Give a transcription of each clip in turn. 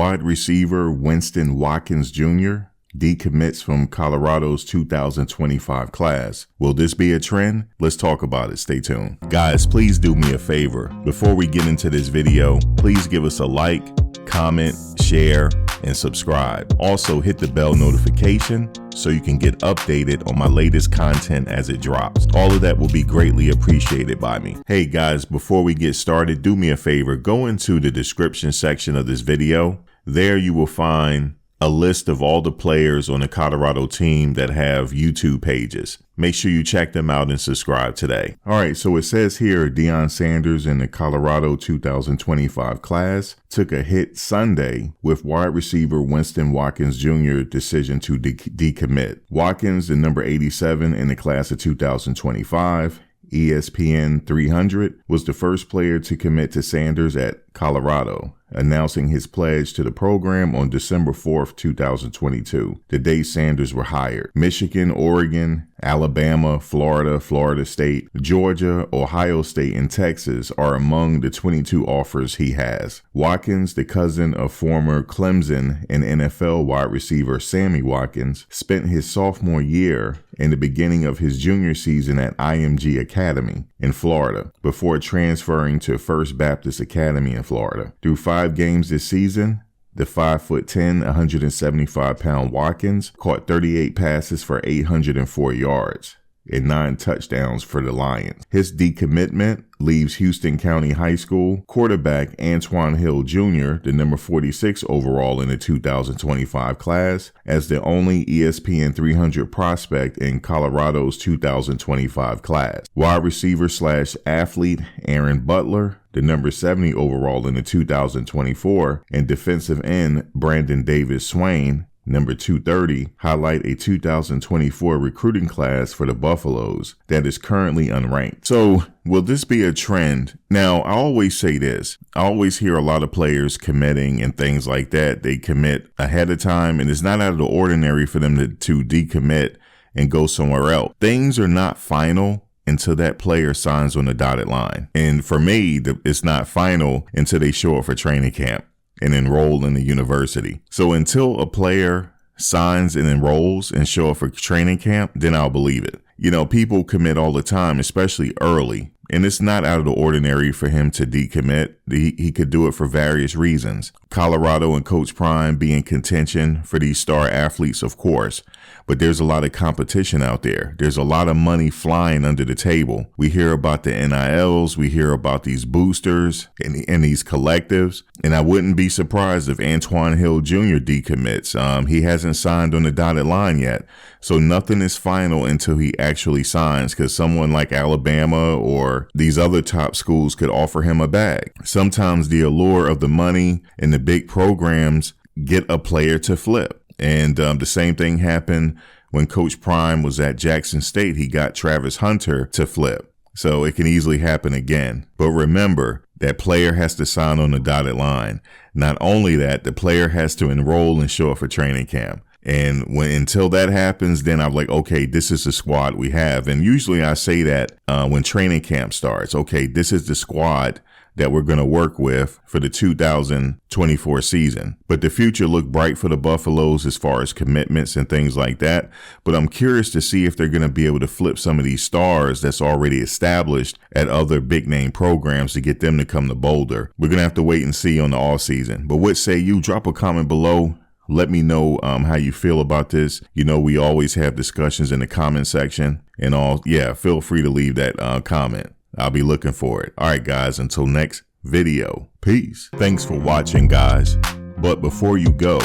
Wide receiver Winston Watkins Jr. decommits from Colorado's 2025 class. Will this be a trend? Let's talk about it. Stay tuned. Guys, please do me a favor. Before we get into this video, please give us a like, comment, share, and subscribe. Also hit the bell notification so you can get updated on my latest content as it drops. All of that will be greatly appreciated by me. Hey guys, before we get started, do me a favor, go into the description section of this video. There you will find a list of all the players on the Colorado team that have YouTube pages. Make sure you check them out and subscribe today. All right, so it says here, Deion Sanders in the Colorado 2025 class took a hit Sunday with wide receiver Winston Watkins Jr. decision to decommit. Watkins, the number 87 in the class of 2025, ESPN 300, was the first player to commit to Sanders at Colorado, announcing his pledge to the program on December 4th, 2022, the day Sanders were hired. Michigan, Oregon, Alabama, Florida, Florida State, Georgia, Ohio State, and Texas are among the 22 offers he has. Watkins, the cousin of former Clemson and NFL wide receiver Sammy Watkins, spent his sophomore year and the beginning of his junior season at IMG Academy in Florida before transferring to First Baptist Academy in Florida. Through 5 games this season, the 5'10", 175-pound Watkins caught 38 passes for 804 yards and 9 touchdowns for the Lions. His decommitment leaves Houston County High School quarterback Antoine Hill Jr., the number 46 overall in the 2025 class, as the only ESPN 300 prospect in Colorado's 2025 class. Wide receiver / athlete Aaron Butler, the number 70 overall in the 2024, and defensive end Brandon Davis Swain, number 230, highlight a 2024 recruiting class for the Buffaloes that is currently unranked. So, will this be a trend? Now, I always say this. I always hear a lot of players committing and things like that. They commit ahead of time, and it's not out of the ordinary for them to decommit and go somewhere else. Things are not final until that player signs on the dotted line. And for me, it's not final until they show up for training camp and enroll in the university. So until a player signs and enrolls and show up for training camp, then I'll believe it. You know, people commit all the time, especially early. And it's not out of the ordinary for him to decommit. He could do it for various reasons. Colorado and Coach Prime be in contention for these star athletes, of course. But there's a lot of competition out there. There's a lot of money flying under the table. We hear about the NILs. We hear about these boosters and these collectives. And I wouldn't be surprised if Antoine Hill Jr. decommits. He hasn't signed on the dotted line yet. So nothing is final until he actually signs, because someone like Alabama or these other top schools could offer him a bag. Sometimes the allure of the money and the big programs get a player to flip. And the same thing happened when Coach Prime was at Jackson State. He got Travis Hunter to flip. So it can easily happen again. But remember, that player has to sign on the dotted line. Not only that, the player has to enroll and show up for training camp. And until that happens, then I'm like, okay, this is the squad we have. And usually I say that when training camp starts, okay, this is the squad that we're going to work with for the 2024 season. But the future looked bright for the Buffaloes as far as commitments and things like that. But I'm curious to see if they're going to be able to flip some of these stars that's already established at other big name programs to get them to come to Boulder. We're going to have to wait and see on the off season. But what say you? Drop a comment below. Let me know how you feel about this. You know, we always have discussions in the comment section and all. Yeah, feel free to leave that comment. I'll be looking for it. All right, guys, until next video. Peace. Thanks for watching, guys. But before you go,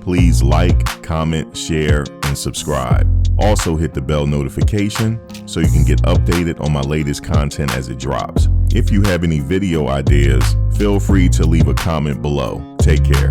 please like, comment, share, and subscribe. Also hit the bell notification so you can get updated on my latest content as it drops. If you have any video ideas, feel free to leave a comment below. Take care.